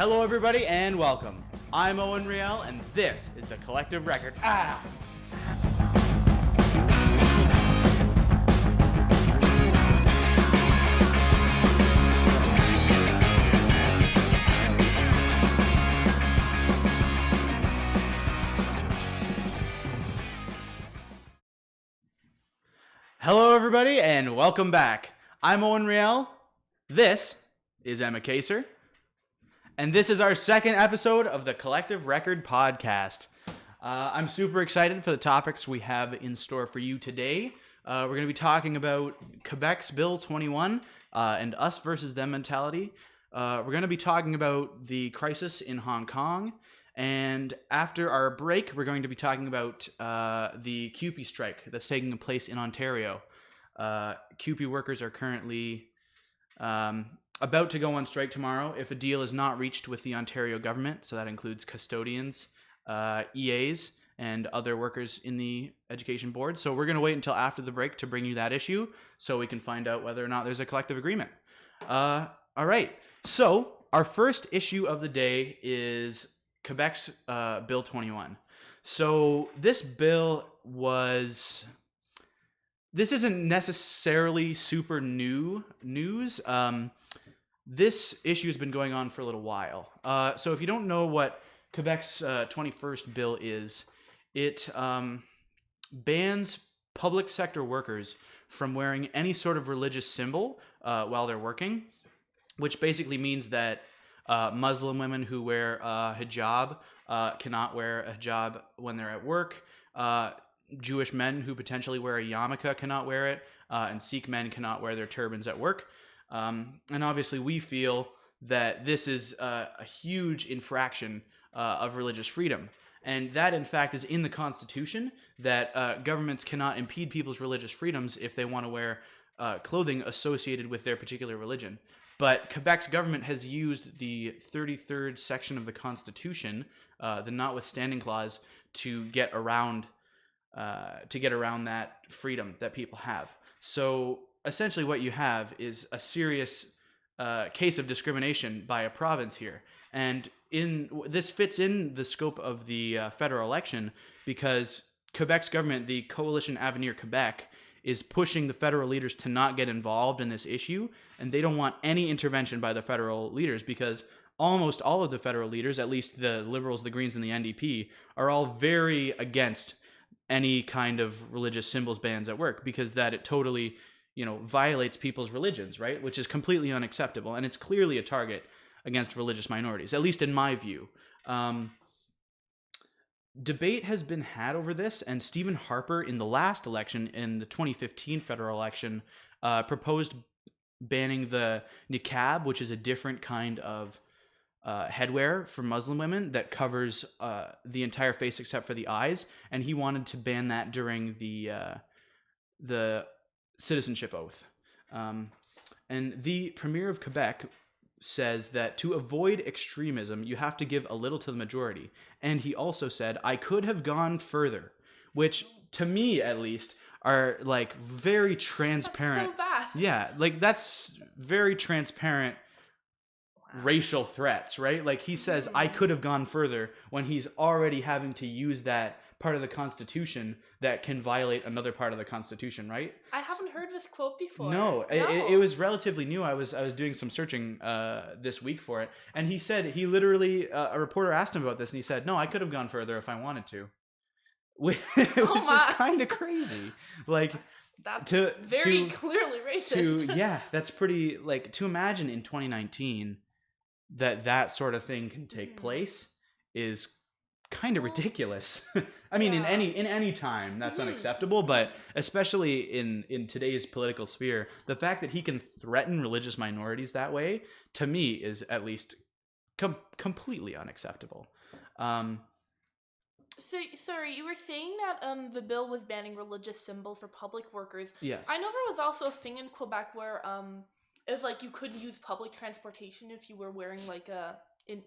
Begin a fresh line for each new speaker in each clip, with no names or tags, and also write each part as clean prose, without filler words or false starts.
Hello, everybody, and welcome. I'm Owen Riel, and this is the Collective Record. Hello, everybody, and welcome back. I'm Owen Riel. This is Emma Kaser. And this is our second episode of the Collective Record podcast. I'm super excited for the topics we have in store for you today. We're going to be talking about Quebec's Bill 21 and us versus them mentality. We're going to be talking about the crisis in Hong Kong. And after our break, we're going to be talking about the CUPE strike that's taking place in Ontario. CUPE workers are currently about to go on strike tomorrow if a deal is not reached with the Ontario government. So that includes custodians, EAs, and other workers in the education board. So we're going to wait until after the break to bring you that issue so we can find out whether or not there's a collective agreement. All right. So our first issue of the day is Quebec's Bill 21. So this bill this isn't necessarily super new news. This issue has been going on for a little while. So if you don't know what Quebec's 21st bill is, it bans public sector workers from wearing any sort of religious symbol while they're working, which basically means that Muslim women who wear a hijab cannot wear a hijab when they're at work. Jewish men who potentially wear a yarmulke cannot wear it, and Sikh men cannot wear their turbans at work. And obviously we feel that this is a huge infraction of religious freedom. And that, in fact, is in the Constitution, that governments cannot impede people's religious freedoms if they want to wear clothing associated with their particular religion. But Quebec's government has used the 33rd section of the Constitution, the notwithstanding clause, to get around that freedom that people have. So essentially what you have is a serious case of discrimination by a province here. And this fits in the scope of the federal election because Quebec's government, the Coalition Avenir Quebec, is pushing the federal leaders to not get involved in this issue. And they don't want any intervention by the federal leaders because almost all of the federal leaders, at least the Liberals, the Greens, and the NDP, are all very against any kind of religious symbols bans at work because that it totally, violates people's religions, right? Which is completely unacceptable. And it's clearly a target against religious minorities, at least in my view. Debate has been had over this, and Stephen Harper in the last election, in the 2015 federal election, proposed banning the niqab, which is a different kind of headwear for Muslim women that covers the entire face except for the eyes, and he wanted to ban that during the citizenship oath. And the Premier of Quebec says that to avoid extremism, you have to give a little to the majority. And he also said, I could have gone further, which to me at least are like very transparent.
That's so bad.
Yeah, like that's very transparent racial threats, right? Like he says, I could have gone further when he's already having to use that part of the Constitution that can violate another part of the Constitution, right?
I haven't heard this quote before.
No. It was relatively new. I was doing some searching this week for it, and he said he literally a reporter asked him about this, and he said, "No, I could have gone further if I wanted to," which is kind of crazy. Like
that's very clearly racist.
That's pretty to imagine in 2019 that sort of thing can take place is kind of ridiculous. I mean, in any time that's unacceptable, but especially in today's political sphere, the fact that he can threaten religious minorities that way, to me, is at least completely unacceptable.
So, sorry, you were saying that the bill was banning religious symbols for public workers.
Yes.
I know there was also a thing in Quebec where it was like you couldn't use public transportation if you were wearing like a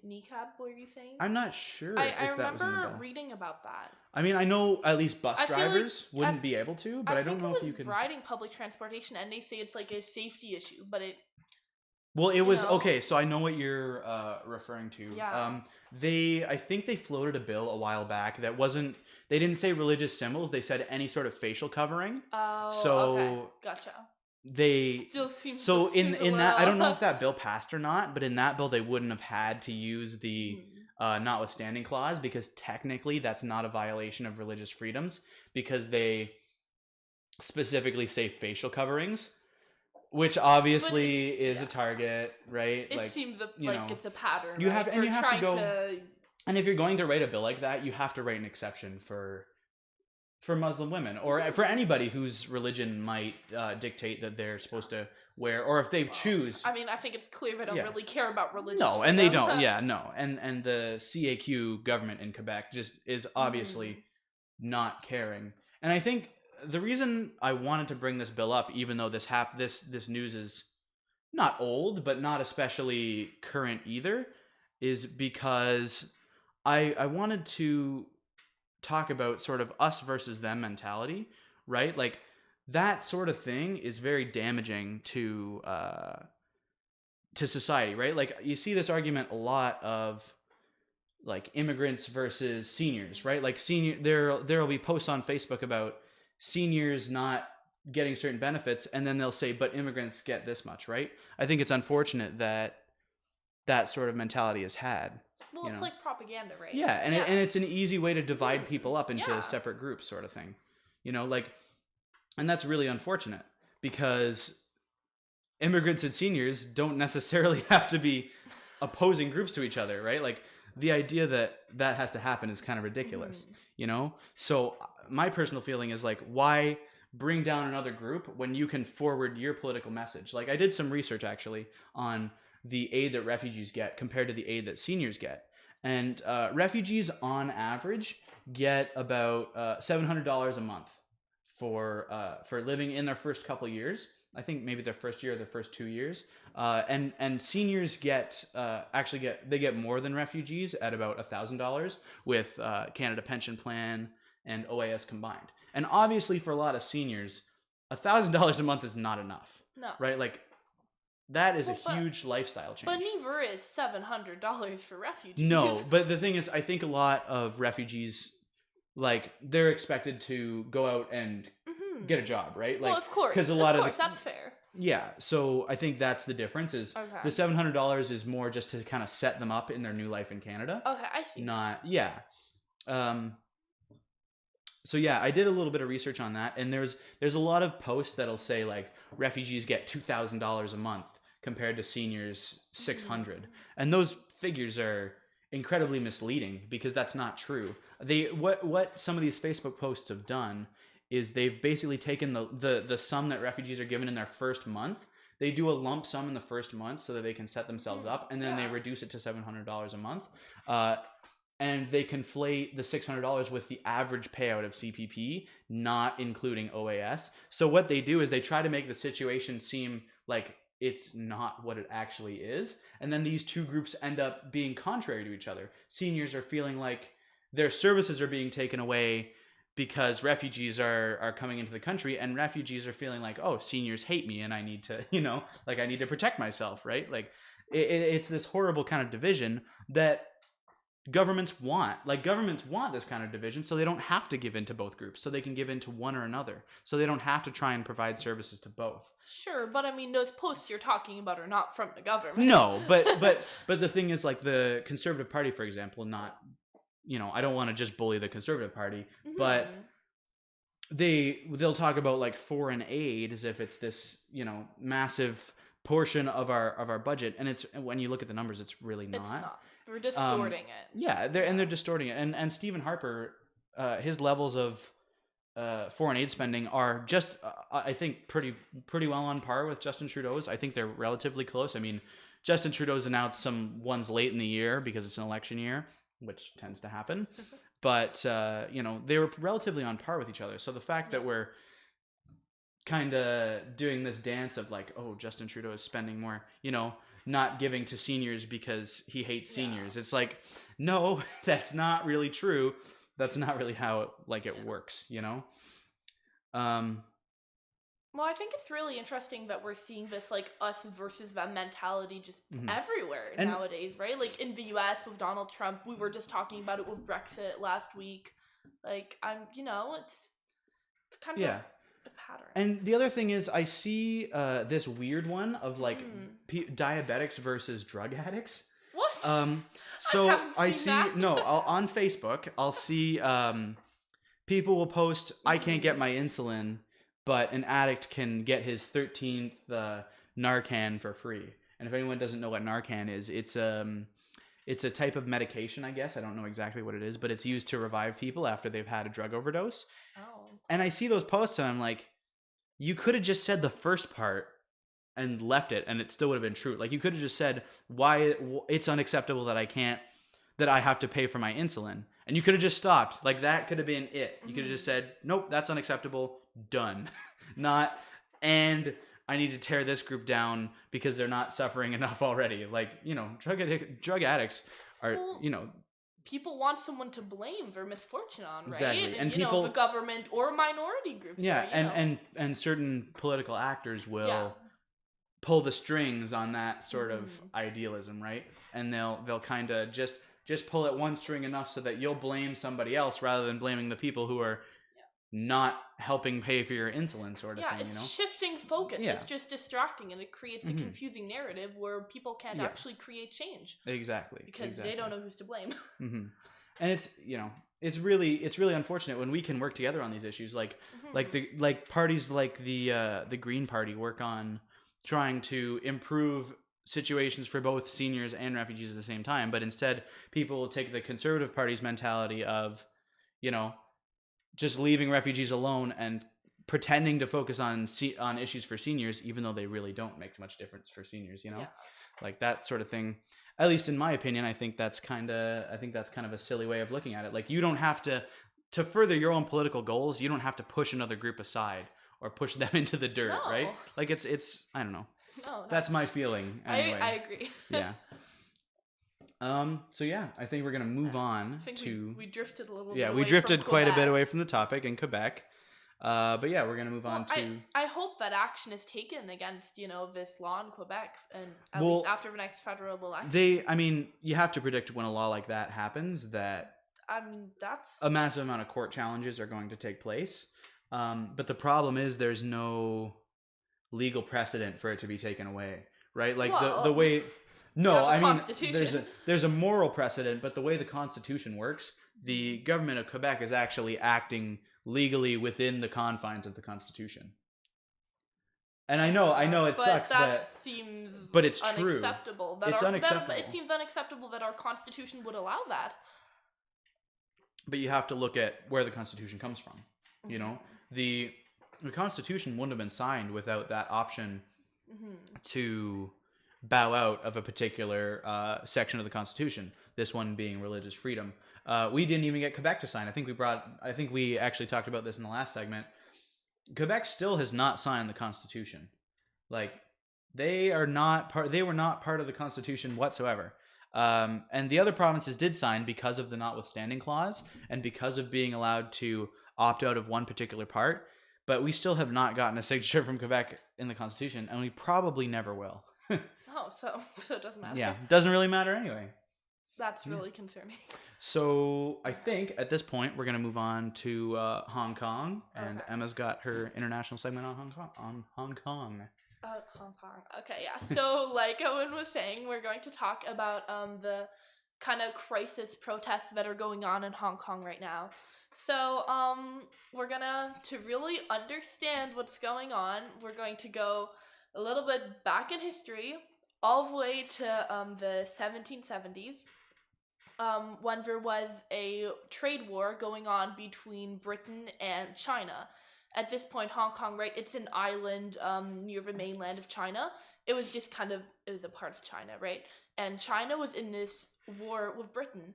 niqab. What are you saying?
I'm not sure.
I remember reading about that.
I mean, I know at least bus drivers wouldn't be able to, but I don't know if you can.
Riding public transportation, and they say it's like a safety issue, but
Well, it
You
was
know?
okay. So I know what you're referring to.
Yeah.
I think they floated a bill a while back that wasn't. They didn't say religious symbols. They said any sort of facial covering.
Oh, okay.
So
Gotcha.
they.
Still seems
So
seems a
in that, I don't know
little.
if that bill passed or not, but in that bill they wouldn't have had to use the
Mhm.
notwithstanding clause because technically that's not a violation of religious freedoms because they specifically say facial coverings, which
But it,
obviously is a
yeah,
target, right?
it
Like,
seems
you
like
know,
it's a pattern,
you
right?
have
If
and
you're
you have to
trying
go
to.
and if you're going to write a bill like that, you have to write an exception for Muslim women or for
Mhm.
anybody whose religion might dictate that they're supposed to wear, or if they
Well,
choose.
I mean, I think it's clear they don't
Yeah,
really care about religious
no, and they
freedom.
don't. Yeah, no, and the CAQ government in Quebec just is obviously
Mhm.
not caring. And I think the reason I wanted to bring this bill up, even though this news is not old, but not especially current either, is because I wanted to talk about sort of us versus them mentality, right? Like that sort of thing is very damaging to society, right? Like you see this argument a lot of like immigrants versus seniors, right? Like there'll be posts on Facebook about seniors not getting certain benefits and then they'll say but immigrants get this much, right? I think it's unfortunate that that sort of mentality is had,
Well,
you
it's
know.
like propaganda, right?
Yeah,
Yeah.
and it's an easy way to divide
Mhm.
people up into
Yeah.
separate groups sort of thing. You know, like and that's really unfortunate because immigrants and seniors don't necessarily have to be opposing groups to each other, right? Like the idea that that has to happen is kind of ridiculous,
Mhm.
you know? So my personal feeling is like why bring down another group when you can forward your political message? Like I did some research actually on the aid that refugees get compared to the aid that seniors get. And refugees on average get about $700 a month for living in their first couple years. I think maybe their first year or their first 2 years. And seniors get more than refugees at about $1,000 with Canada Pension Plan and OAS combined. And obviously, for a lot of seniors, $1,000 a month is not enough,
No.
right? Like that is a
Well,
huge lifestyle
but
change.
neither is $700 for refugees.
No, but the thing is, I think a lot of refugees like they're expected to go out and
Mhm.
get a job, right?
Well,
Like
of course,
because a lot of the
that's fair.
yeah, so I think that's the difference is
Okay.
the $700 is more just to kind of set them up in their new life in Canada.
Okay, I see.
Not yeah. Um so yeah, I did a little bit of research on that and there's a lot of posts that'll say like refugees get $2,000 a month compared to seniors 600.
Mhm.
And those figures are incredibly misleading because that's not true. They what some of these Facebook posts have done is they've basically taken the sum that refugees are given in their first month. They do a lump sum in the first month so that they can set themselves up, and then they
Yeah.
reduce it to $700 a month. Uh, and they conflate the $600 with the average payout of CPP, not including OAS. So what they do is they try to make the situation seem like it's not what it actually is, and then these two groups end up being contrary to each other. Seniors are feeling like their services are being taken away because refugees are coming into the country, and refugees are feeling like, oh, seniors hate me and I need to, like I need to protect myself, right? Like it's this horrible kind of division that governments want this kind of division so they don't have to give in to both groups, so they can give in to one or another, so they don't have to try and provide services to both.
Sure, but I mean, those posts you're talking about are not from the government.
No, but the thing is, like the Conservative Party, for example, not I don't want to just bully the Conservative Party, but
Mhm.
they'll talk about like foreign aid as if it's this massive portion of our budget, and it's when you look at the numbers, it's really
It's
not.
not. We're distorting it.
Yeah, they're distorting it, and Stephen Harper, his levels of foreign aid spending are just I think pretty well on par with Justin Trudeau's. I think they're relatively close. I mean, Justin Trudeau's announced some ones late in the year because it's an election year, which tends to happen. But they were relatively on par with each other. So the fact that we're kind of doing this dance of like, oh, Justin Trudeau is spending more, not giving to seniors because he hates seniors. It's like, no, that's not really true. That's not really how it works, Um
Well, I think it's really interesting that we're seeing this like us versus them mentality just
Mhm.
everywhere
And-
nowadays, right? Like in the US with Donald Trump, we were just talking about it with Brexit last week. Like it's kind of
Yeah.
a pattern.
And the other thing is, I see this weird one of like diabetics versus drug addicts.
What?
So
haven't
I
seen
see
that.
on Facebook, I'll see people will post, "I can't get my insulin, but an addict can get his 13th Narcan for free." And if anyone doesn't know what Narcan is, it's a type of medication, I guess. I don't know exactly what it is, but it's used to revive people after they've had a drug overdose.
Oh.
And I see those posts and I'm like, you could have just said the first part and left it and it still would have been true. Like you could have just said why it's unacceptable that I have to pay for my insulin. And you could have just stopped. Like that could have been it. You could have just said, "Nope, that's unacceptable. Done." Not and I need to tear this group down because they're not suffering enough already. Like, drug addicts are,
people want someone to blame for misfortune on, right?
Exactly. And
the
people-
government or minority groups.
yeah,
or,
and certain political actors will
Yeah.
pull the strings on that sort of
Mhm.
idealism, right? And they'll kind of just pull at one string enough so that you'll blame somebody else rather than blaming the people who are not helping pay for your insulin, sort of thing.
It's shifting focus.
Yeah.
It's just distracting, and it creates a confusing narrative where people can't
Yeah.
actually create change
Exactly.
because they don't know who's to blame.
Mm-hmm. And it's really unfortunate when we can work together on these issues, like parties like the Green Party work on trying to improve situations for both seniors and refugees at the same time, but instead people will take the Conservative Party's mentality of just leaving refugees alone and pretending to focus on issues for seniors, even though they really don't make much difference for seniors. Like that sort of thing. At least in my opinion, I think that's kind of a silly way of looking at it. Like you don't have to further your own political goals. You don't have to push another group aside or push them into the dirt,
No.
right? Like it's I don't know.
No.
That's my feeling. Anyway.
I agree.
Yeah. So yeah, I think we're gonna move on
I think
to.
we drifted a little.
Yeah,
bit
we
away
drifted
from
quite a bit
Quebec.
away from the topic in Quebec. But yeah, we're gonna move on to.
I hope that action is taken against this law in Quebec, and at
Well,
least after the next federal election.
You have to predict when a law like that happens that
That's
a massive amount of court challenges are going to take place. But the problem is there's no legal precedent for it to be taken away, right? Like the way. No, I mean there's a moral precedent, but the way the Constitution works, the government of Quebec is actually acting legally within the confines of the Constitution. And I know it sucks
that seems
but it's true.
Unacceptable.
It's unacceptable.
It seems unacceptable that our Constitution would allow that.
But you have to look at where the Constitution comes from. The Constitution wouldn't have been signed without that option to bow out of a particular section of the Constitution. This one being religious freedom. We didn't even get Quebec to sign. I think we actually talked about this in the last segment. Quebec still has not signed the Constitution. Like they were not part of the Constitution whatsoever. And the other provinces did sign because of the notwithstanding clause and because of being allowed to opt out of one particular part. But we still have not gotten a signature from Quebec in the Constitution, and we probably never will.
So it doesn't matter.
Yeah, doesn't really matter anyway.
That's really concerning.
So I think at this point we're gonna move on to Hong Kong, and
Okay.
Emma's got her international segment on Hong Kong.
Hong Kong. Okay, yeah. So like Owen was saying, we're going to talk about the kind of crisis protests that are going on in Hong Kong right now. So we're gonna, to really understand what's going on, we're going to go a little bit back in history, all the way to the 1770s. When there was a trade war going on between Britain and China. At this point, Hong Kong, right, it's an island near the mainland of China. It was a part of China, right? And China was in this war with Britain.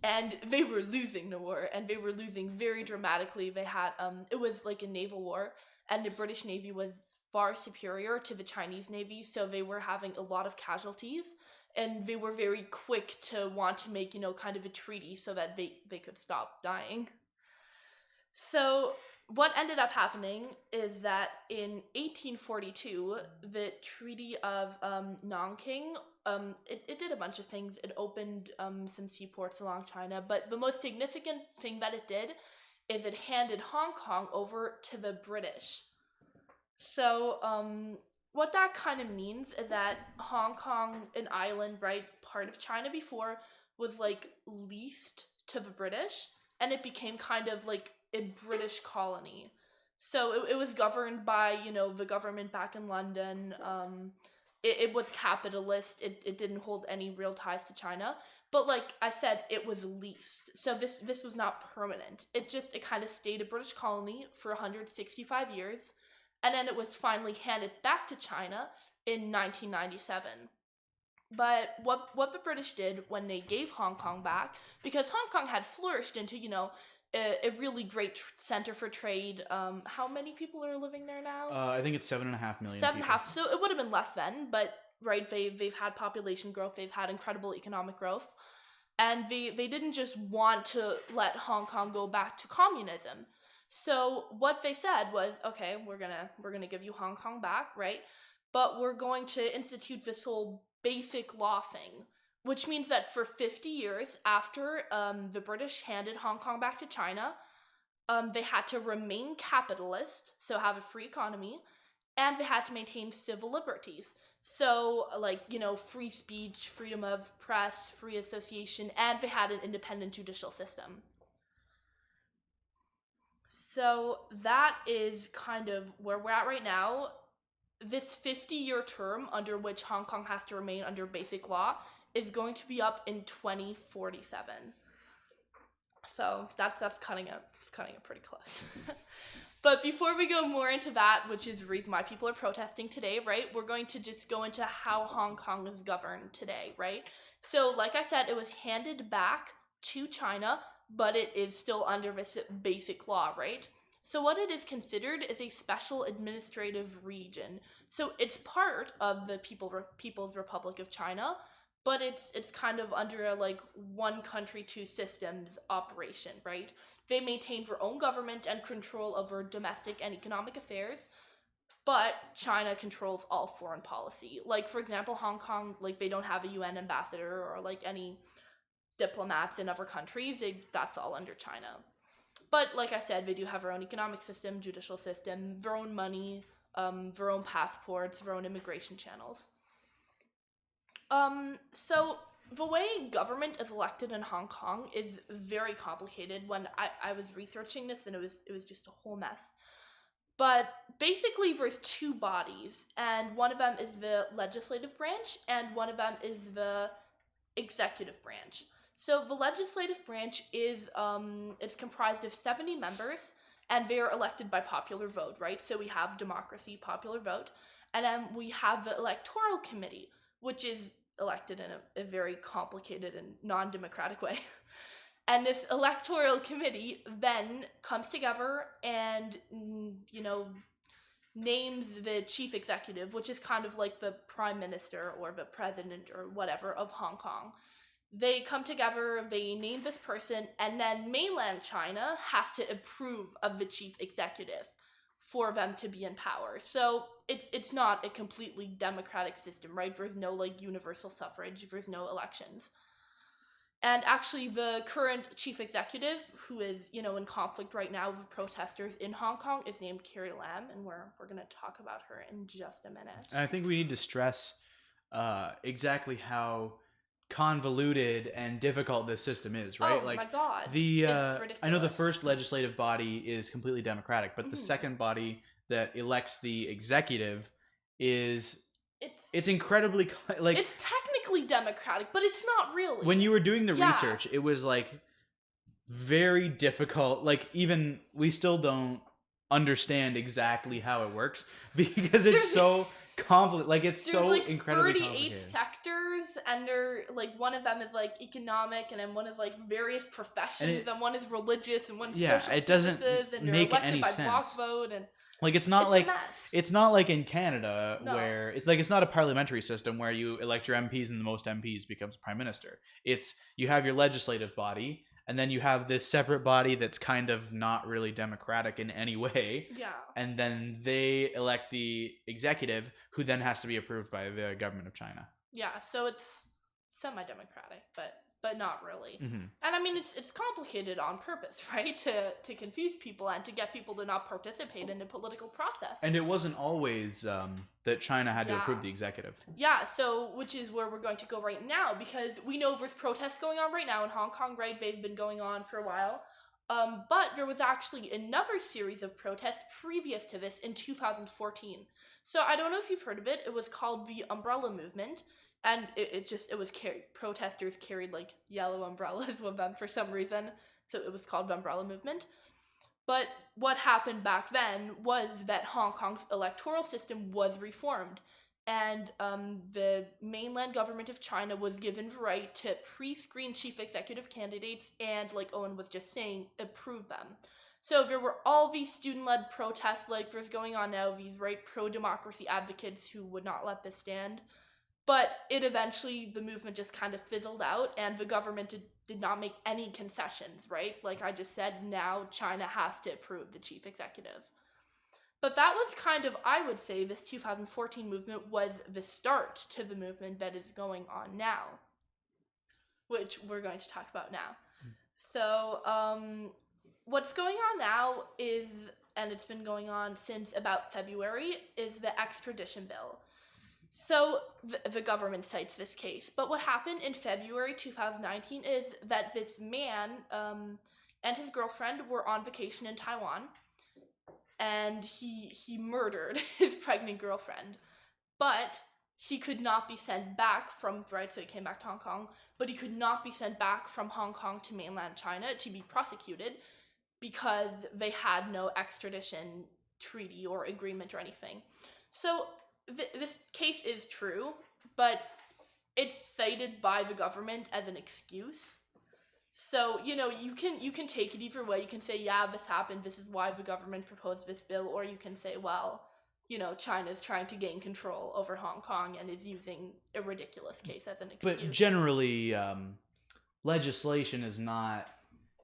And they were losing the war, and they were losing very dramatically. They had, it was like a naval war, and the British Navy was far superior to the Chinese Navy, so they were having a lot of casualties. And they were very quick to want to make, kind of a treaty so that they could stop dying. So what ended up happening is that in 1842, the Treaty of Nanking, it did a bunch of things. It opened some seaports along China, but the most significant thing that it did is it handed Hong Kong over to the British. So what that kind of means is that Hong Kong, an island, right, part of China before, was like leased to the British, and it became kind of like a British colony. So it was governed by, the government back in London. It was capitalist. It didn't hold any real ties to China. But like I said, it was leased. So this was not permanent. It kind of stayed a British colony for 165 years. And then it was finally handed back to China in 1997. But what the British did when they gave Hong Kong back, because Hong Kong had flourished into, a really great center for trade. How many people are living there now?
I think it's 7.5 million.
7.5. So it would have been less then, but right, they've had population growth, they've had incredible economic growth, and they didn't just want to let Hong Kong go back to communism. So what they said was, okay, we're gonna give you Hong Kong back, right? But we're going to institute this whole basic law thing, which means that for 50 years after the British handed Hong Kong back to China, they had to remain capitalist, so have a free economy, and they had to maintain civil liberties. So, like, free speech, freedom of press, free association, and they had an independent judicial system. So that is kind of where we're at right now. This 50-year term under which Hong Kong has to remain under basic law is going to be up in 2047. So that's cutting it pretty close. But before we go more into that, which is the reason why people are protesting today, right, we're going to just go into how Hong Kong is governed today, right? So like I said, it was handed back to China, but it is still under this basic law, right? So what it is considered is a special administrative region. So it's part of the People's Republic of China, but it's kind of under a like one country, two systems operation, right? They maintain their own government and control over domestic and economic affairs, but China controls all foreign policy. Like, for example, Hong Kong, like, they don't have a UN ambassador or like any diplomats in other countries. That's all under China. But like I said, they do have their own economic system, judicial system, their own money, their own passports, their own immigration channels. So the way government is elected in Hong Kong is very complicated. When I was researching this, and it was just a whole mess. But basically there's two bodies, and one of them is the legislative branch, and one of them is the executive branch. So the legislative branch is it's comprised of 70 members, and they are elected by popular vote, right? So we have democracy, popular vote, and then we have the electoral committee, which is elected in a very complicated and non-democratic way. And this electoral committee then comes together and, names the chief executive, which is kind of like the prime minister or the president or whatever of Hong Kong. They come together, they name this person, and then mainland China has to approve of the chief executive for them to be in power. So it's not a completely democratic system, right? There's no like universal suffrage, there's no elections. And actually the current chief executive, who is, in conflict right now with protesters in Hong Kong, is named Carrie Lam, and we're going to talk about her in just a minute.
And I think we need to stress exactly how convoluted and difficult this system is, right?
Oh,
like,
my God.
It's ridiculous. I know the first legislative body is completely democratic, but the second body that elects the executive is it's incredibly like
it's technically democratic, but it's not really.
When you were doing the research, it was like very difficult. Like, even we still don't understand exactly how it works because it's so complicated. Like, it's so
like
incredibly
38
complicated.
sectors, and they're like, one of them is like economic, and then one is like various professions, and one is religious, and one is social
it doesn't
services, and
make
they're elected
any
by
sense.
block vote, and
like it's not like in Canada where it's not a parliamentary system where you elect your MPs and the most MPs becomes prime minister. It's you have your legislative body, and then you have this separate body that's kind of not really democratic in any way.
Yeah.
And then they elect the executive, who then has to be approved by the government of China.
Yeah, so it's semi-democratic, but not really.
Mm-hmm.
And I mean, it's complicated on purpose, right? To confuse people and to get people to not participate in the political process.
And it wasn't always that China had to
Yeah.
approve the executive.
Yeah, so which is where we're going to go right now, because we know there's protests going on right now in Hong Kong, right? They've been going on for a while. But there was actually another series of protests previous to this in 2014. So I don't know if you've heard of it. It was called the Umbrella Movement. And it was protesters carried like yellow umbrellas with them for some reason. So it was called the Umbrella Movement. But what happened back then was that Hong Kong's electoral system was reformed. And the mainland government of China was given the right to pre-screen chief executive candidates and, like Owen was just saying, approve them. So there were all these student-led protests like there's going on now, these pro-democracy advocates who would not let this stand. But the movement just kind of fizzled out, and the government did not make any concessions, right? Like I just said, now China has to approve the chief executive. But that was kind of, I would say, this 2014 movement was the start to the movement that is going on now, which we're going to talk about now. So what's going on now is, and it's been going on since about February, is the extradition bill. So the government cites this case, but what happened in February 2019 is that this man and his girlfriend were on vacation in Taiwan, and he murdered his pregnant girlfriend, but he could not be sent back from, right, so he came back to Hong Kong, but he could not be sent back from Hong Kong to mainland China to be prosecuted because they had no extradition treaty or agreement or anything. So this case is true, but it's cited by the government as an excuse. So, you can take it either way. You can say, yeah, this happened, this is why the government proposed this bill, or you can say, well, China's trying to gain control over Hong Kong and is using a ridiculous case as an excuse.
But generally, legislation is not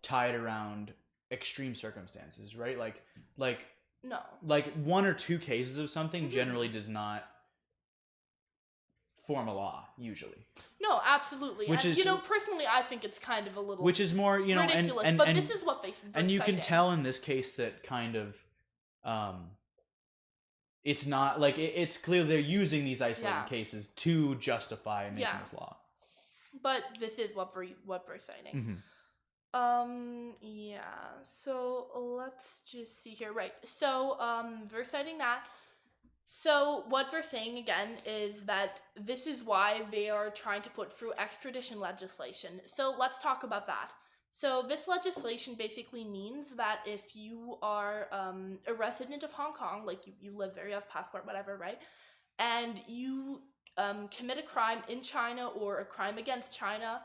tied around extreme circumstances, right? Like
no.
Like one or two cases of something generally does not form a law, usually.
No, absolutely.
Which
and,
is,
personally, I think it's kind of a little
which is more,
ridiculous, but this is what they're
and you
citing.
can tell in this case that kind of, it's not, like, it's clear they're using these isolated cases to justify making this law.
But this is what we're citing.
Mm-hmm.
So let's just see here. Right. So, we're citing that. So what they're saying again is that this is why they are trying to put through extradition legislation. So let's talk about that. So this legislation basically means that if you are a resident of Hong Kong, like you live there, you have a passport, whatever, right? And you commit a crime in China or a crime against China,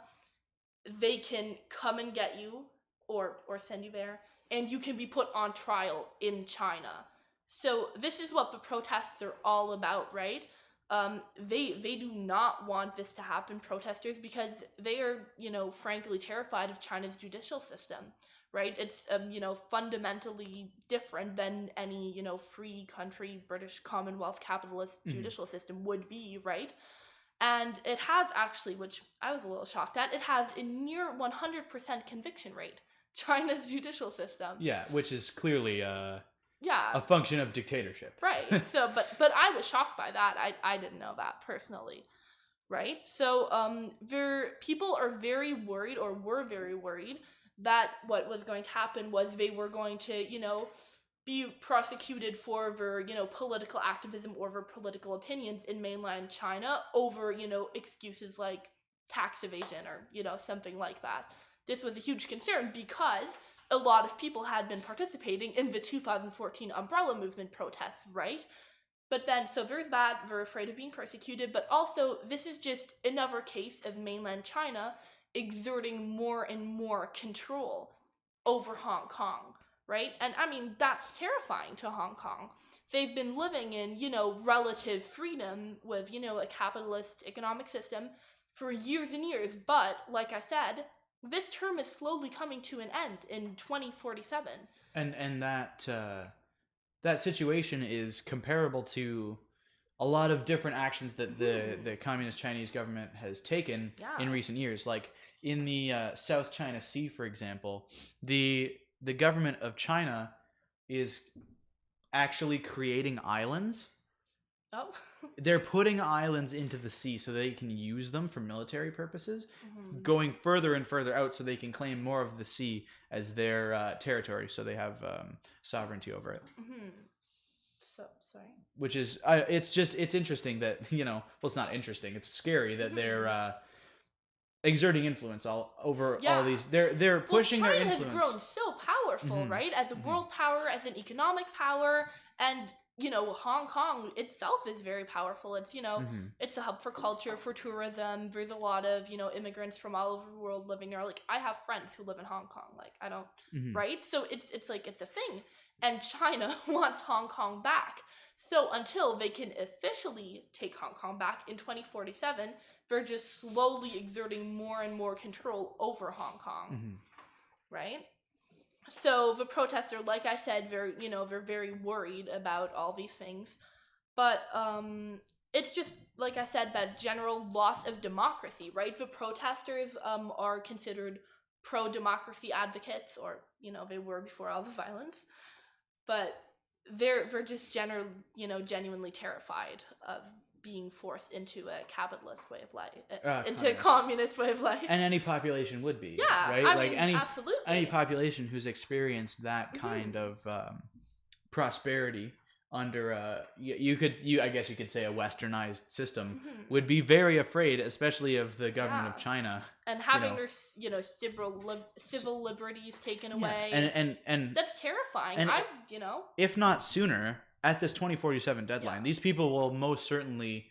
they can come and get you or send you there, and you can be put on trial in China. So this is what the protests are all about, right? They do not want this to happen, protesters, because they are, frankly terrified of China's judicial system, right? It's, fundamentally different than any, free country, British Commonwealth capitalist judicial system would be, right? And it has actually, which I was a little shocked at, it has a near 100% conviction rate, China's judicial system.
Yeah, which is clearly a function of dictatorship.
Right. So, but I was shocked by that. I didn't know that personally. Right. So, people are very worried, or were very worried, that what was going to happen was they were going to, be prosecuted for their, political activism or their political opinions in mainland China over, excuses like tax evasion or, something like that. This was a huge concern because a lot of people had been participating in the 2014 Umbrella Movement protests, right? But then, so there's that, they're afraid of being persecuted, but also this is just another case of mainland China exerting more and more control over Hong Kong, right? And I mean, that's terrifying to Hong Kong. They've been living in, relative freedom with, a capitalist economic system for years and years, but like I said, this term is slowly coming to an end in 2047.
And that situation is comparable to a lot of different actions that the communist Chinese government has taken in recent years. Like in the South China Sea, for example, the government of China is actually creating islands.
Oh.
They're putting islands into the sea so they can use them for military purposes, going further and further out so they can claim more of the sea as their territory, so they have sovereignty over it.
So, sorry.
Which is, it's interesting that, well, it's not interesting, it's scary that they're exerting influence all these. They're pushing their influence.
China has grown so powerful, right? As a world power, as an economic power, and Hong Kong itself is very powerful. It's it's a hub for culture, for tourism. There's a lot of immigrants from all over the world living there. Like I have friends who live in Hong Kong. Like I don't, right? So it's like it's a thing, and China wants Hong Kong back. So until they can officially take Hong Kong back in 2047, they're just slowly exerting more and more control over Hong Kong, right? So the protesters, like I said, they're very worried about all these things, but it's just like I said, that general loss of democracy, right? The protesters are considered pro-democracy advocates, or they were before all the violence, but they're just genuinely terrified of being forced into a capitalist way of life, into a communist way of life.
And any population would be, right?
I mean, absolutely.
Any population who's experienced that kind of prosperity under I guess you could say a westernized system would be very afraid, especially of the government of China,
and having their civil liberties taken away.
And
that's terrifying.
And if not sooner, at this 2047 deadline, these people will most certainly,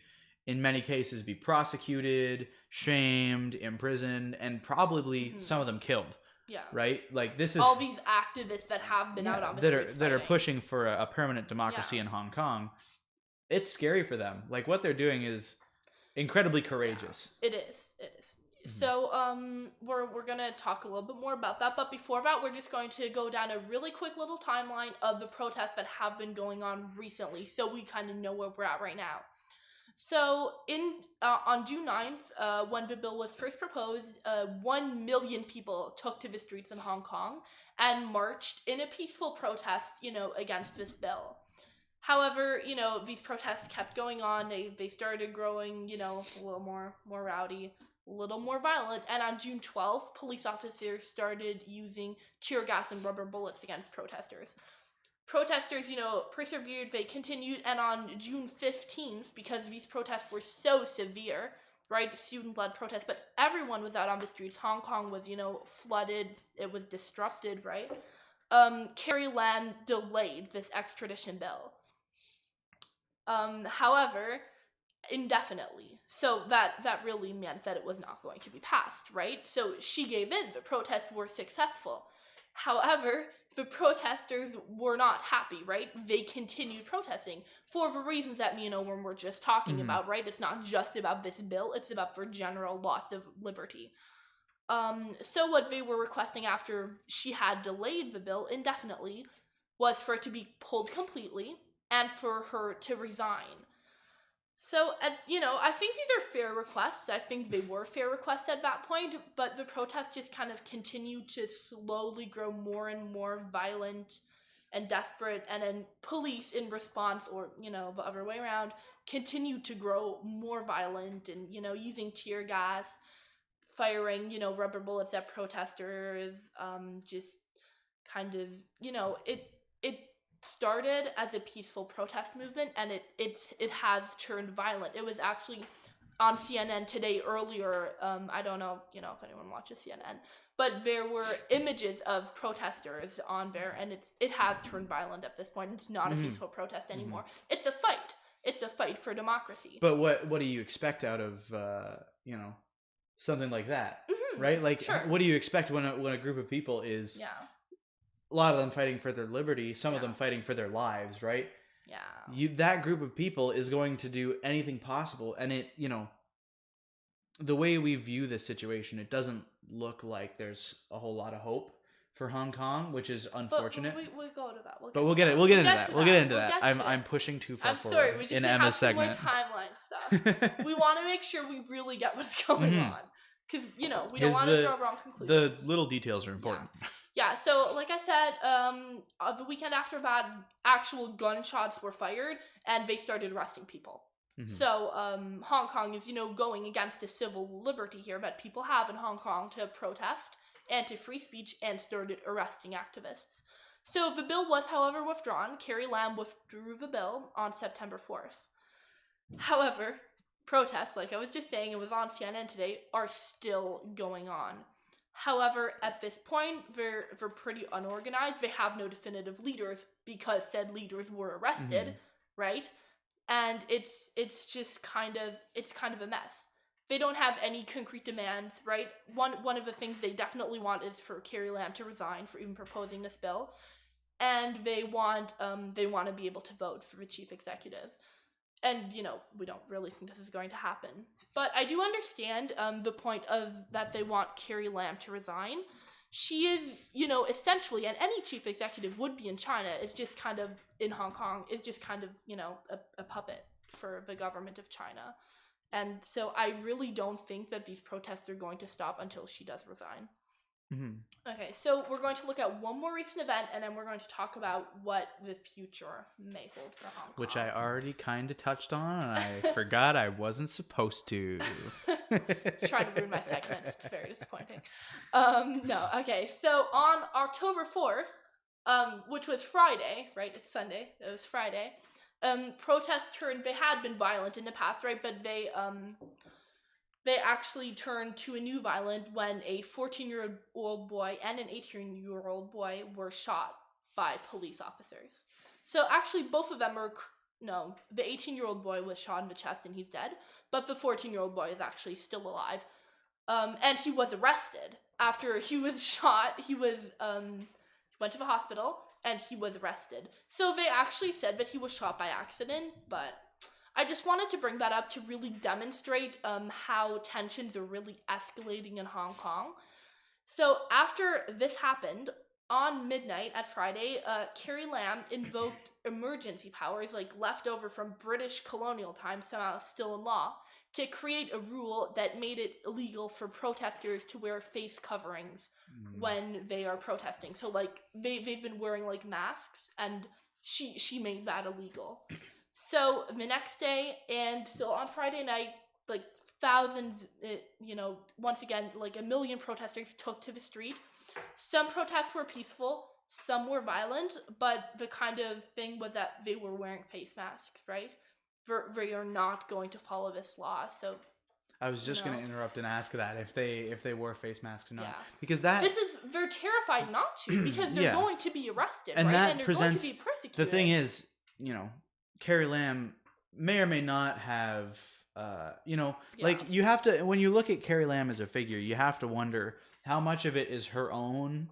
in many cases, be prosecuted, shamed, imprisoned, and probably some of them killed. Yeah. Right? Like this is
all these activists that have been out on the streets
that are pushing for a permanent democracy in Hong Kong. It's scary for them. Like what they're doing is incredibly courageous.
Yeah, it is. So we're gonna talk a little bit more about that, but before that, we're just going to go down a really quick little timeline of the protests that have been going on recently, so we kind of know where we're at right now. So on June 9th, when the bill was first proposed, 1 million people took to the streets in Hong Kong and marched in a peaceful protest, against this bill. However, these protests kept going on. They started growing, a little more rowdy, a little more violent, and on June 12th, police officers started using tear gas and rubber bullets against protesters. Protesters, persevered, they continued, and on June 15th, because these protests were so severe, right, student-led protests, but everyone was out on the streets. Hong Kong was, flooded, it was disrupted, right? Carrie Lam delayed this extradition bill. However, indefinitely. So that really meant that it was not going to be passed, right? So she gave in. The protests were successful. However, the protesters were not happy, right? They continued protesting for the reasons that me and Owen were just talking about, right? It's not just about this bill, it's about the general loss of liberty. So what they were requesting after she had delayed the bill indefinitely was for it to be pulled completely and for her to resign. So, I think these are fair requests. I think they were fair requests at that point, but the protests just kind of continued to slowly grow more and more violent and desperate, and then police in response, or, the other way around, continued to grow more violent and, using tear gas, firing, rubber bullets at protesters, just kind of, it started as a peaceful protest movement, and it has turned violent. It was actually on CNN today earlier. I don't know, if anyone watches CNN, but there were images of protesters on there, and it has turned violent at this point. It's not a peaceful protest anymore. It's a fight. It's a fight for democracy.
But what do you expect out of something like that, right? Like, what do you expect when a group of people is a lot of them fighting for their liberty, some of them fighting for their lives, right? Yeah. That group of people is going to do anything possible, and it, the way we view this situation, it doesn't look like there's a whole lot of hope for Hong Kong, which is
But
unfortunate.
we'll go to that.
But we'll get into that. We'll get into that. I'm pushing too far forward
sorry, we just
in
have
Emma's
some more
segment.
timeline stuff. We want to make sure we really get what's going on. Because, we don't want to draw wrong conclusions.
The little details are important.
Yeah, so like I said, the weekend after that, actual gunshots were fired, and they started arresting people. So Hong Kong is, going against a civil liberty here that people have in Hong Kong to protest and to free speech, and started arresting activists. So the bill was, however, withdrawn. Carrie Lam withdrew the bill on September 4th. However, protests, like I was just saying, it was on CNN today, are still going on. However, at this point, they're pretty unorganized. They have no definitive leaders because said leaders were arrested, right? And it's just kind of a mess. They don't have any concrete demands, right? One of the things they definitely want is for Carrie Lam to resign for even proposing this bill, and they want to be able to vote for the chief executive. And, we don't really think this is going to happen. But I do understand the point of that they want Carrie Lam to resign. She is, essentially, and any chief executive would be in China, is just kind of, in Hong Kong, is just kind of, a puppet for the government of China. And so I really don't think that these protests are going to stop until she does resign. Okay, so we're going to look at one more recent event, and then we're going to talk about what the future may hold for Hong Kong.
Which I already kind of touched on, and I forgot I wasn't supposed to.
Trying to ruin my segment. It's very disappointing. No, okay, so on October 4th, which was Friday, right? It's Sunday. It was Friday. Protests they had been violent in the past, right? But they actually turned to a new violence when a 14-year-old boy and an 18-year-old boy were shot by police officers. So actually both of them the 18-year-old boy was shot in the chest and he's dead, but the 14-year-old boy is actually still alive. And he was arrested. After he was shot, he went to the hospital and he was arrested. So they actually said that he was shot by accident, but I just wanted to bring that up to really demonstrate how tensions are really escalating in Hong Kong. So after this happened, on midnight at Friday, Carrie Lam invoked emergency powers, left over from British colonial times, somehow still in law, to create a rule that made it illegal for protesters to wear face coverings when they are protesting. So, they've been wearing, masks, and she made that illegal. So the next day, and still on Friday night, thousands, once again, 1 million protesters took to the street. Some protests were peaceful, some were violent, but the kind of thing was that they were wearing face masks, right? They are not going to follow this law, so...
I was just going to interrupt and ask that, if they wore face masks or not.
Yeah.
Because
they're terrified not to, because they're going to be arrested,
and
right?
That
and they're
presents,
going to be persecuted.
The thing is, Carrie Lam may or may not have, you have to, when you look at Carrie Lam as a figure, you have to wonder how much of it is her own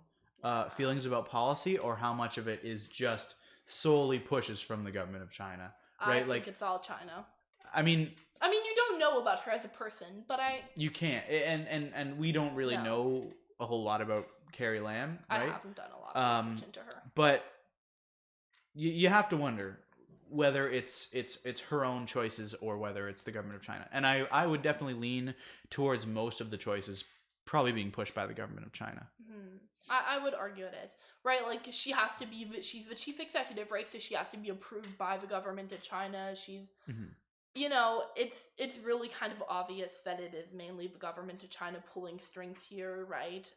feelings about policy, or how much of it is just solely pushes from the government of China, right?
I think it's all China.
I mean,
you don't know about her as a person, but
you can't, and we don't really know a whole lot about Carrie Lam, right?
I haven't done a lot of research into her.
But you have to wonder whether it's her own choices or whether it's the government of China. And I would definitely lean towards most of the choices probably being pushed by the government of China.
I would argue it is, right? She's the chief executive, right? So she has to be approved by the government of China. She's, it's really kind of obvious that it is mainly the government of China pulling strings here, right?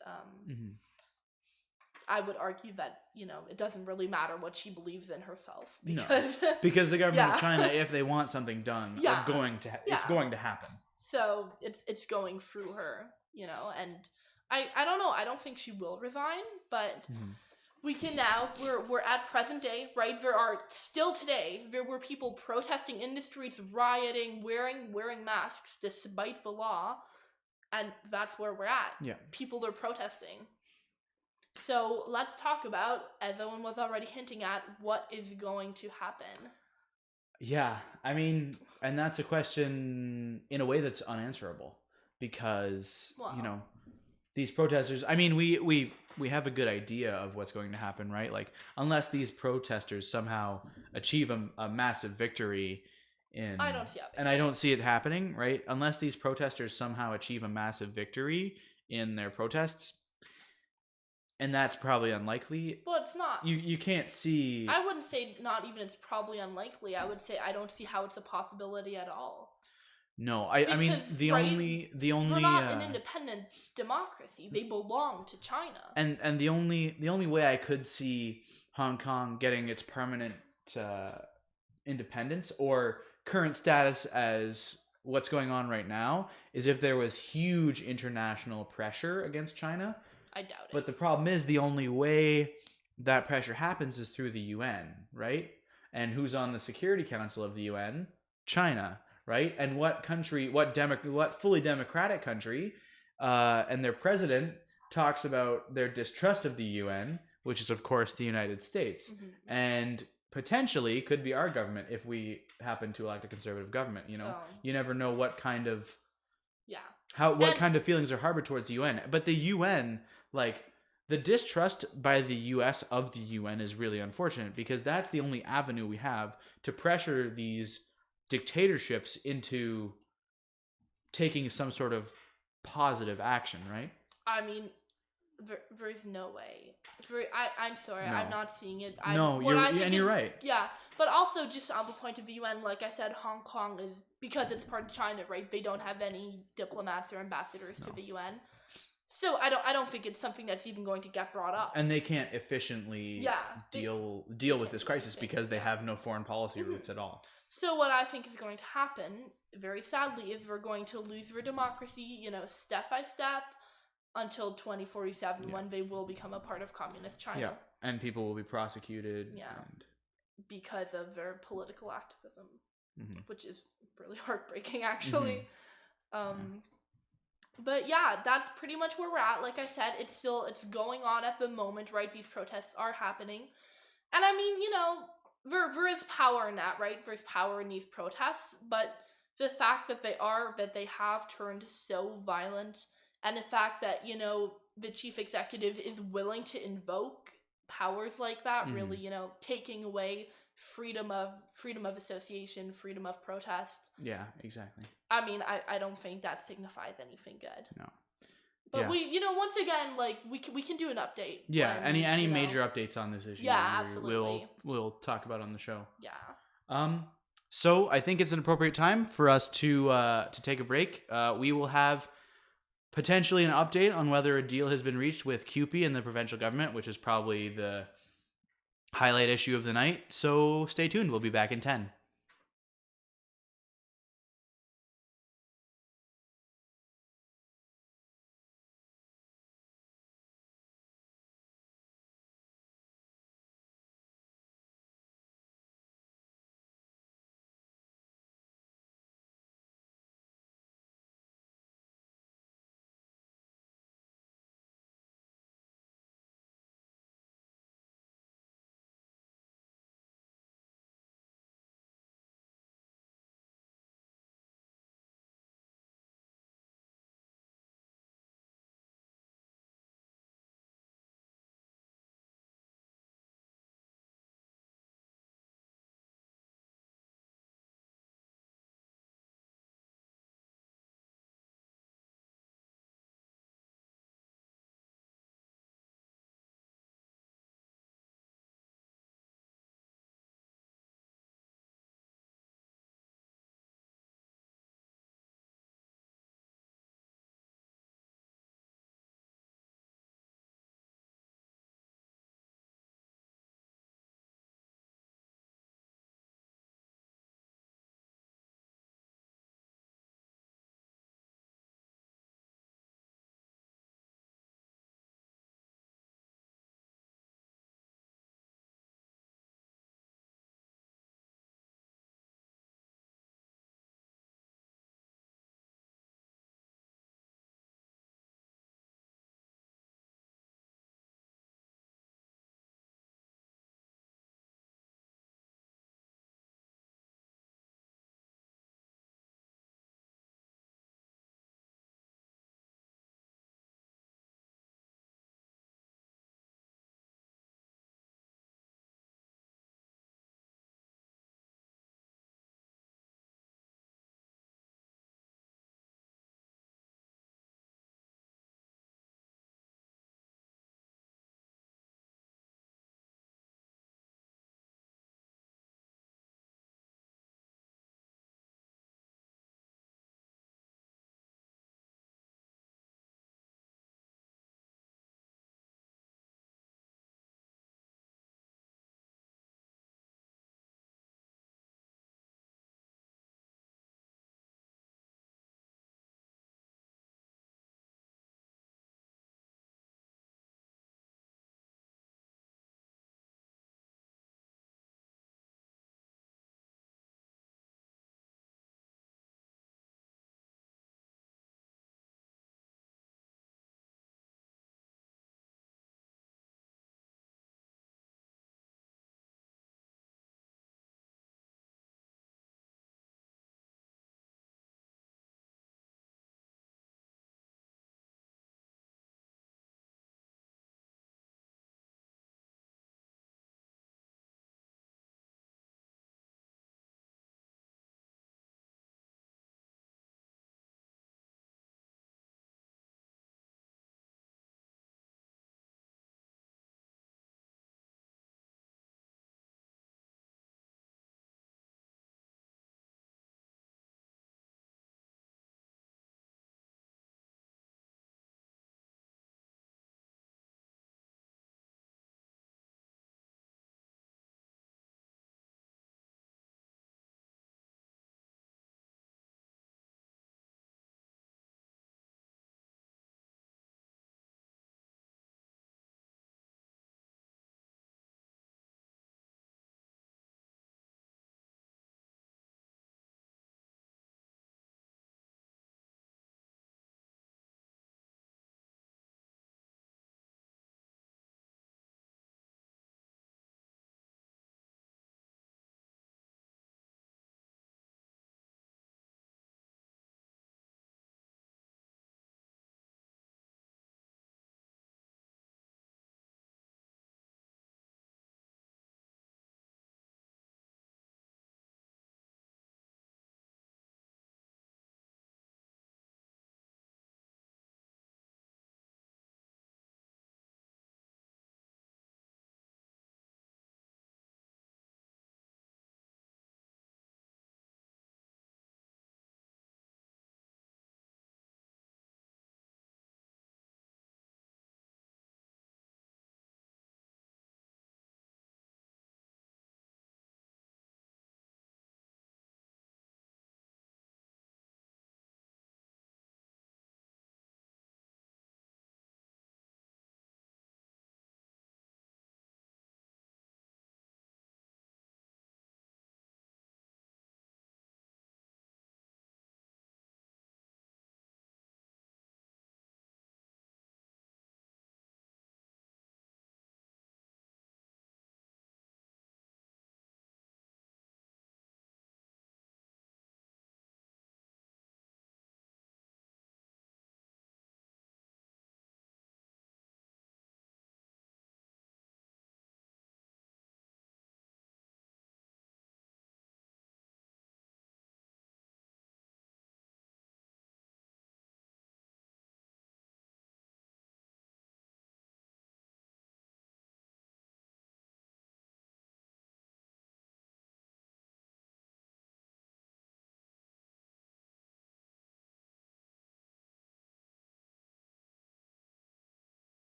I would argue that, it doesn't really matter what she believes in herself, because
because the government of China, if they want something done, are going to it's going to happen.
So it's going through her, and I don't know, I don't think she will resign, but we can now, we're at present day, right? There are still today, there were people protesting in the streets, rioting, wearing masks despite the law, and that's where we're at.
Yeah.
People are protesting. So let's talk about, as Owen was already hinting at, what is going to happen.
Yeah, and that's a question in a way that's unanswerable, because, these protesters, I mean, we have a good idea of what's going to happen, right? Like, unless these protesters somehow achieve a massive victory in,
I don't see how.
and I don't see it happening, right? Unless these protesters somehow achieve a massive victory in their protests, and that's probably unlikely.
Well, it's not.
You can't see.
I wouldn't say not even it's probably unlikely. I would say I don't see how it's a possibility at all.
No, I mean
Because,
the
right,
only
We're not an independent democracy. They belong to China.
and the only way I could see Hong Kong getting its permanent independence or current status as what's going on right now is if there was huge international pressure against China.
I doubt it.
But the problem is the only way that pressure happens is through the UN, right? And who's on the Security Council of the UN? China, right? And what country, what fully democratic country, and their president talks about their distrust of the UN, which is of course the United States, and potentially could be our government if we happen to elect a conservative government. You know, you never know what kind of kind of feelings are harbored towards the UN. But the UN, like, the distrust by the US of the UN is really unfortunate because that's the only avenue we have to pressure these dictatorships into taking some sort of positive action, right?
I mean, there's no way. I'm sorry,
No.
I'm not seeing it.
You're right.
Yeah, but also just on the point of the UN, like I said, Hong Kong is, because it's part of China, right? They don't have any diplomats or ambassadors to the UN. So I don't think it's something that's even going to get brought up.
And they can't efficiently deal with this crisis because they have no foreign policy roots at all.
So what I think is going to happen, very sadly, is we're going to lose our democracy, step by step until 2047 when they will become a part of communist China.
Yeah, and people will be prosecuted.
Yeah, because of their political activism, which is really heartbreaking, actually. But yeah, that's pretty much where we're at. Like I said, it's going on at the moment, right? These protests are happening. And I mean, there is power in that, right? There's power in these protests, but the fact that they have turned so violent, and the fact that, the chief executive is willing to invoke powers like that, really, taking away freedom of association, freedom of protest.
Yeah, exactly.
I mean, I don't think that signifies anything good.
No.
But we, once again, like, we can do an update.
Yeah, any major updates on this issue.
Yeah, absolutely.
We'll talk about on the show.
Yeah.
So I think it's an appropriate time for us to take a break. We will have potentially an update on whether a deal has been reached with CUPE and the provincial government, which is probably the highlight issue of the night. So stay tuned. We'll be back in 10.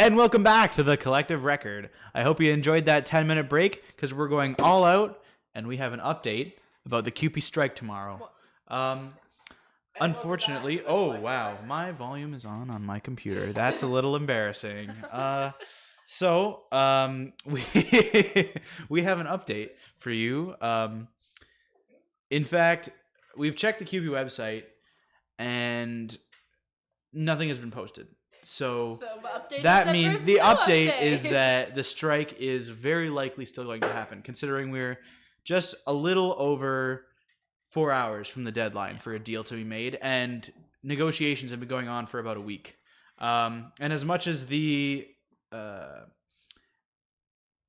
And welcome back to the Collective Record. I hope you enjoyed that 10-minute break because we're going all out and we have an update about the CUPE strike tomorrow. Unfortunately, oh wow, my volume is on my computer. That's a little embarrassing. So we we have an update for you. In fact, we've checked the CUPE website and nothing has been posted. So that means the update is that the strike is very likely still going to happen, considering we're just a little over 4 hours from the deadline for a deal to be made, and negotiations have been going on for about a week. And as much as the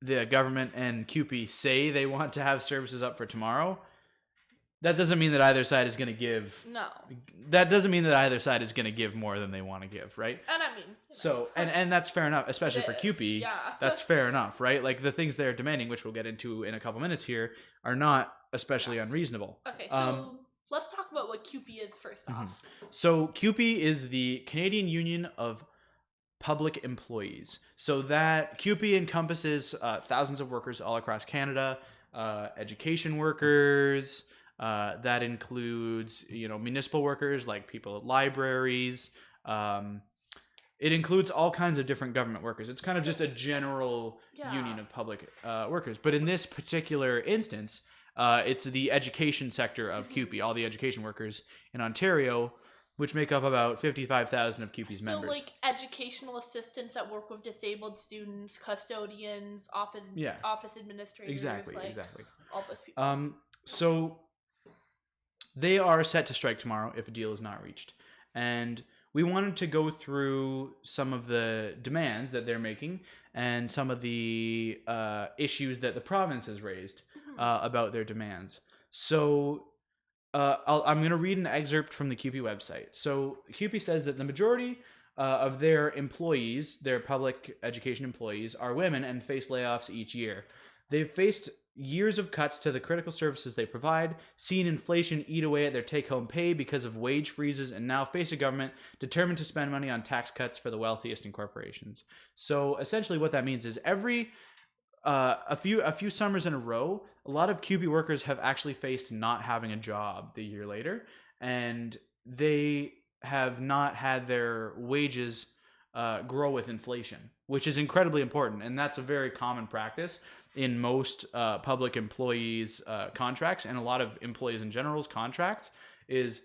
government and CUPE say they want to have services up for tomorrow, that doesn't mean that either side is going to give.
No.
That doesn't mean that either side is going to give more than they want to give, right?
And I mean.
So, and that's fair enough, especially for CUPE.
Yeah.
That's fair enough, right? Like the things they're demanding, which we'll get into in a couple minutes here, are not especially unreasonable.
Okay, so let's talk about what CUPE is first off.
So CUPE is the Canadian Union of Public Employees. So that CUPE encompasses thousands of workers all across Canada, education workers. That includes, municipal workers like people at libraries. It includes all kinds of different government workers. It's kind of just a general union of public workers. But in this particular instance, it's the education sector of CUPE, all the education workers in Ontario, which make up about 55,000 of CUPE's members.
So, like, educational assistants that work with disabled students, custodians, office administrators.
Exactly.
All those people.
So they are set to strike tomorrow if a deal is not reached. And we wanted to go through some of the demands that they're making and some of the issues that the province has raised about their demands. So I'm going to read an excerpt from the CUPE website. So CUPE says that the majority of their employees, their public education employees, are women and face layoffs each year. They've faced years of cuts to the critical services they provide, seen inflation eat away at their take-home pay because of wage freezes, and now face a government determined to spend money on tax cuts for the wealthiest in corporations. So essentially what that means is every a few summers in a row, a lot of CUPE workers have actually faced not having a job the year later, and they have not had their wages grow with inflation, which is incredibly important, and that's a very common practice in most public employees' contracts, and a lot of employees in general's contracts, is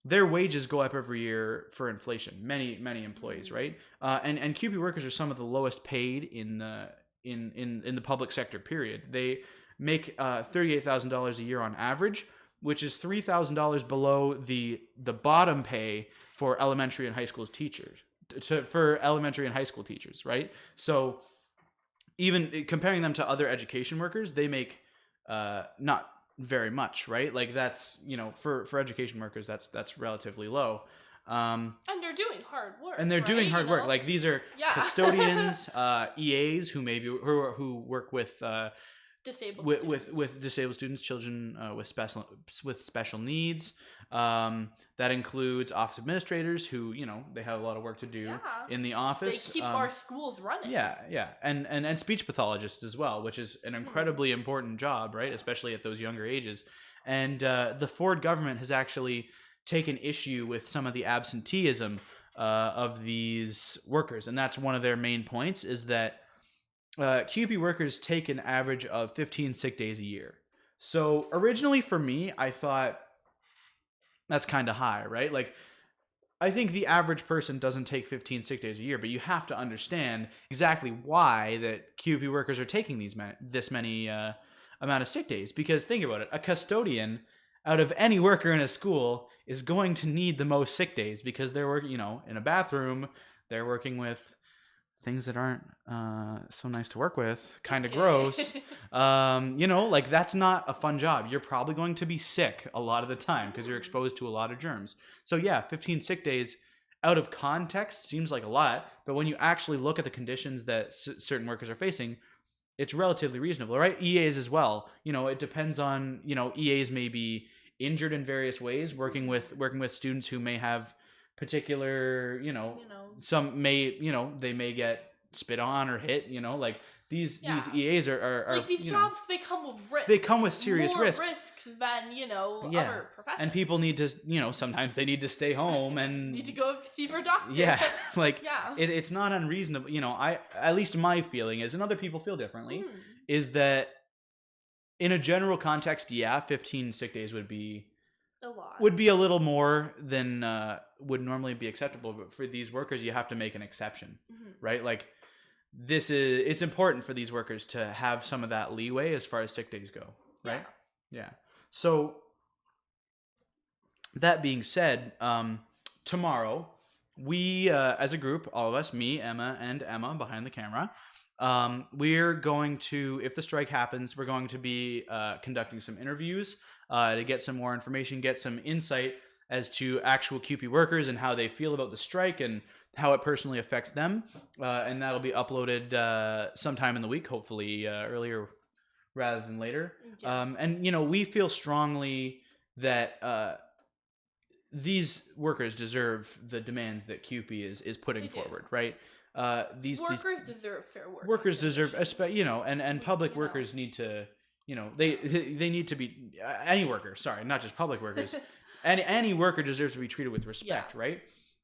their wages go up every year for inflation. Many employees, right? And CUPE workers are some of the lowest paid in the public sector. Period. They make $38,000 a year on average, which is $3,000 below the bottom pay for elementary and high school teachers. For elementary and high school teachers, right? So even comparing them to other education workers, they make not very much, right? Like that's, for education workers, that's relatively low.
And they're doing hard work.
And they're doing hard work. Like these are custodians, EAs who work with disabled students, children with special needs. That includes office administrators who, they have a lot of work to do in the office.
They keep our schools running.
Yeah. And speech pathologists as well, which is an incredibly important job, right? Especially at those younger ages. And the Ford government has actually taken issue with some of the absenteeism of these workers. And that's one of their main points, is that CUPE workers take an average of 15 sick days a year. So originally for me, I thought that's kind of high, right? Like, I think the average person doesn't take 15 sick days a year, but you have to understand exactly why that CUPE workers are taking this many amount of sick days. Because think about it, a custodian out of any worker in a school is going to need the most sick days because they're working, in a bathroom, they're working with things that aren't so nice to work with, kind of gross. Like that's not a fun job. You're probably going to be sick a lot of the time because you're exposed to a lot of germs. So yeah, 15 sick days out of context seems like a lot, but when you actually look at the conditions that certain workers are facing, it's relatively reasonable, right? EAs as well. It depends on, EAs may be injured in various ways, working with students who may have particular, some may, they may get spit on or hit. Like these
Yeah.
EAs are
like these jobs, they come with risks.
They come with serious
more
risks.
risks than
Yeah.
other professions.
And people need to, sometimes they need to stay home and
need to go see for a doctor.
Yeah, like
yeah.
it's not unreasonable. At least my feeling is, and other people feel differently, is that in a general context, 15 sick days would be
a lot.
Would be a little more than would normally be acceptable. But for these workers, you have to make an exception, right? Like it's important for these workers to have some of that leeway as far as sick days go, right? Yeah. So that being said, tomorrow we, as a group, all of us, me, Emma, and Emma behind the camera, we're going to, if the strike happens, we're going to be conducting some interviews to get some more information, get some insight as to actual CUPE workers and how they feel about the strike and how it personally affects them. And that'll be uploaded sometime in the week, hopefully earlier rather than later. Yeah. And, we feel strongly that these workers deserve the demands that CUPE is putting forward, right? These
workers deserve fair work.
Workers deserve, and public workers need to, they need to be any worker. Sorry, not just public workers. any worker deserves to be treated with respect, right?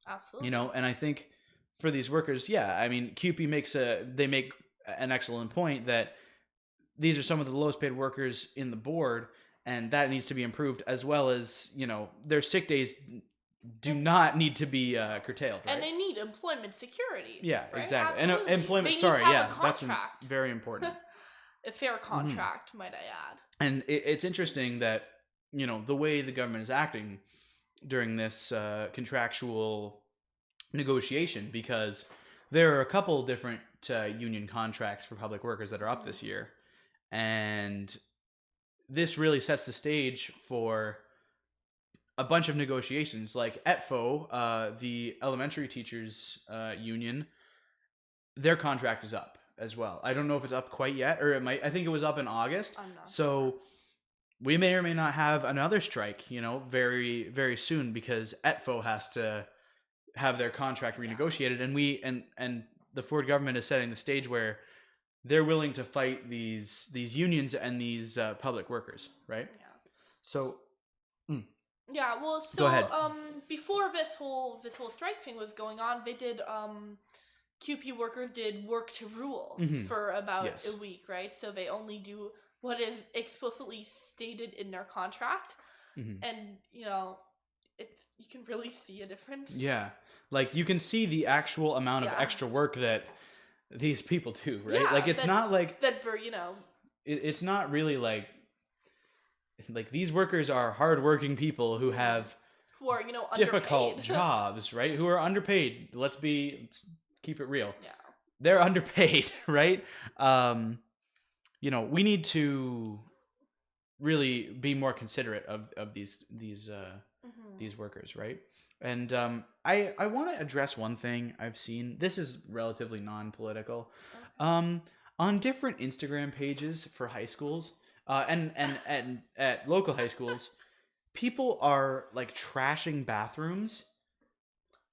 Absolutely.
And I think for these workers, CUPE makes an excellent point that these are some of the lowest paid workers in the board, and that needs to be improved, as well as their sick days do not need to be curtailed, right?
And they need employment security.
Yeah,
right?
exactly.
Absolutely.
And employment. That's very important.
A fair contract, might I add.
And it's interesting that the way the government is acting during this contractual negotiation, because there are a couple different union contracts for public workers that are up this year, and this really sets the stage for a bunch of negotiations. Like ETFO, the elementary teachers union, their contract is up as well. I don't know if it's up quite yet, or it might. I think it was up in August.
I'm not
so we may or may not have another strike, very, very soon, because ETFO has to have their contract renegotiated, and the Ford government is setting the stage where they're willing to fight these unions and these public workers, right?
Yeah.
So.
Yeah, well, so
Go ahead.
Before this whole strike thing was going on, they did CUPE workers did work to rule for about a week, right? So they only do what is explicitly stated in their contract, and you can really see a difference. Yeah,
like you can see the actual amount of extra work that these people do, right? Yeah, like it's not like
that for
it's not really like these workers are hardworking people who have difficult jobs, right? Who are underpaid. Let's keep it real.
Yeah,
they're underpaid, right? We need to really be more considerate of these workers, right? And I want to address one thing I've seen. This is relatively non-political. Okay. On different Instagram pages for high schools, and at local high schools, people are like trashing bathrooms.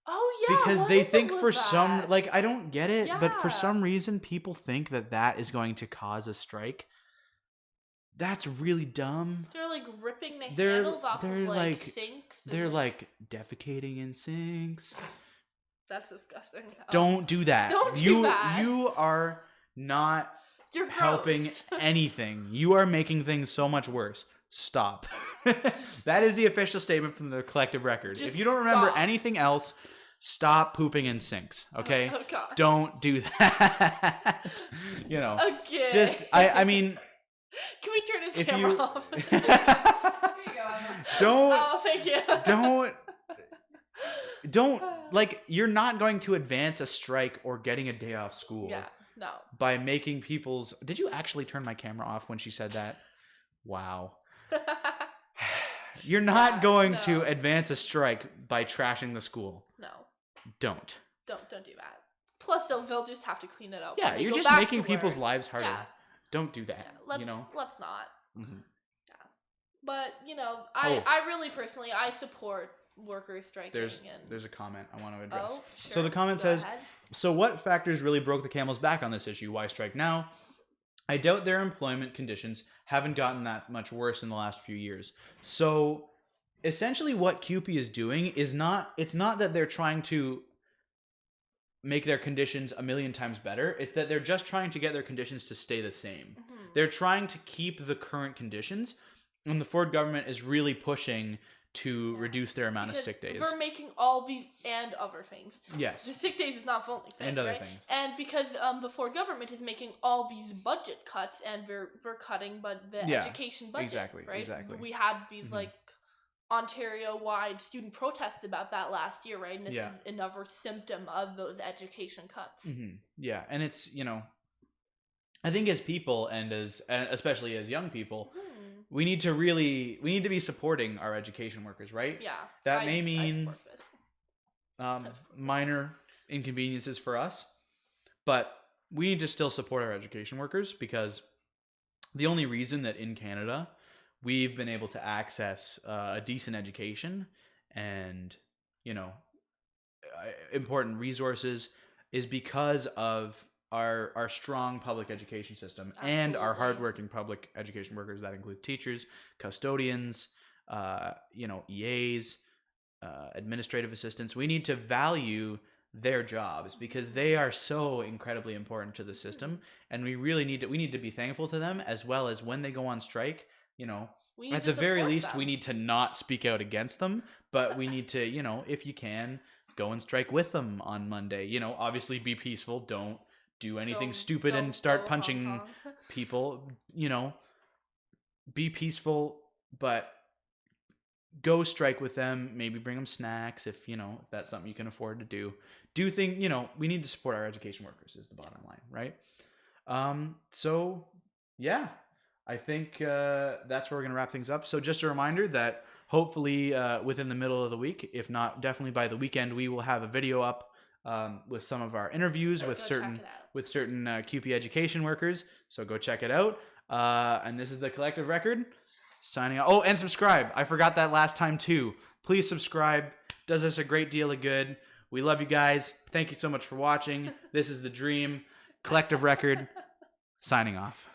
Oh yeah,
because they think for some, I don't get it, but for some reason people think that is going to cause a strike. That's really dumb.
They're like ripping the handles off of sinks.
They're like defecating in sinks.
That's disgusting.
Don't do that.
Don't do that.
You are not helping anything. You are making things so much worse. Stop. That is the official statement from the Collective Record. If you don't remember anything else, stop pooping in sinks, okay?
Oh, God.
Don't do that.
Okay.
Just, I mean...
Can we turn his camera off? There you
go.
Oh, thank you.
Don't, you're not going to advance a strike or getting a day off school.
Yeah, no.
By making people's... Did you actually turn my camera off when she said that? Wow. You're not going to advance a strike by trashing the school.
No.
Don't
do that. Plus, they'll just have to clean it up.
Yeah, you're just making people's lives harder. Yeah. Don't do that.
Yeah, let's not. Mm-hmm. Yeah, but I really personally support workers striking.
There's a comment I want to address.
Oh, sure.
So the comment says, So what factors really broke the camel's back on this issue? Why strike now? I doubt their employment conditions haven't gotten that much worse in the last few years. So essentially what CUPE is doing is it's not that they're trying to make their conditions a million times better. It's that they're just trying to get their conditions to stay the same. They're trying to keep the current conditions, and the Ford government is really pushing to reduce their amount of sick days.
We're making all these and other things.
Yes.
The sick days is not the only thing,
and other
right?
things.
And because the Ford government is making all these budget cuts, and we're cutting the education budget.
Exactly.
Right?
Exactly.
We had these like Ontario-wide student protests about that last year, right? And this is another symptom of those education cuts.
Yeah, and it's, I think as people and especially as young people, we need to be supporting our education workers, right?
Yeah.
That may mean minor inconveniences for us, but we need to still support our education workers, because the only reason that in Canada we've been able to access a decent education and, important resources is because of our strong public education system. Absolutely. And our hardworking public education workers. That include teachers, custodians, EAs, administrative assistants. We need to value their jobs because they are so incredibly important to the system, and we need to be thankful to them, as well as when they go on strike. At the very least, we need to not speak out against them, but we need to, if you can, go and strike with them on Monday. Obviously be peaceful. Don't do anything stupid and start punching people. Be peaceful, but go strike with them. Maybe bring them snacks if that's something you can afford to do. We need to support our education workers is the bottom line, right? So yeah. I think that's where we're going to wrap things up. So just a reminder that hopefully within the middle of the week, if not definitely by the weekend, we will have a video up with some of our interviews with certain CUPE education workers. So go check it out. And this is the Collective Record signing out. Oh, and subscribe. I forgot that last time too. Please subscribe. Does us a great deal of good. We love you guys. Thank you so much for watching. This is The Dream. Collective Record signing off.